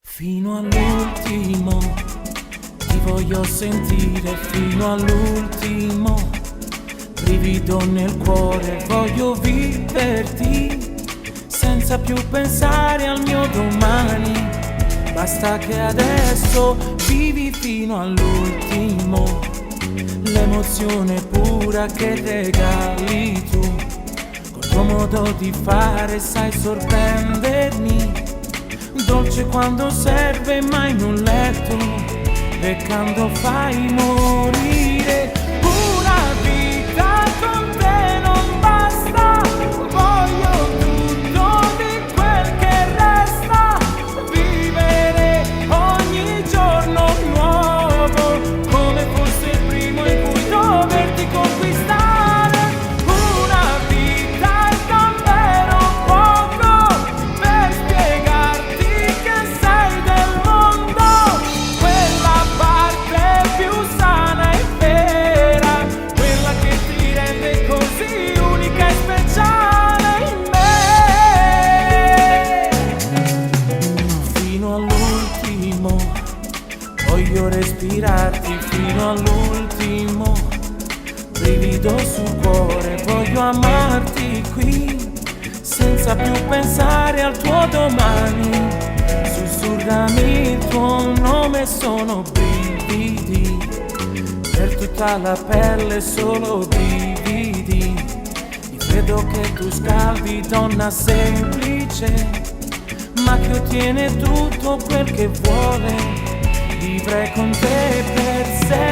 Fino all'ultimo ti voglio sentire, fino all'ultimo brivido nel cuore, voglio viverti senza più pensare al mio domani. Basta che adesso vivi fino all'ultimo l'emozione pura che regali tu. Col tuo modo di fare sai sorprendermi, dolce quando serve ma in un letto, peccando fai morire. Una vita con te non basta, voglio tutto di quel che resta, vivere ogni giorno nuovo come fosse il primo in cui doverti conquistare. Una vita è davvero poco per spiegarti che sei del mondo, quella parte più sana e vera, quella che ti rende così unica e speciale in me. Fino all'ultimo voglio respirarti, fino all'ultimo brivido sul cuore, voglio amarti qui senza più pensare al tuo domani. Sussurrami il tuo nome, sono brividi per tutta la pelle, solo brividi. Io credo che tu scaldi, donna semplice, ma che ottiene tutto quel che vuole. Vivrei con te per sempre.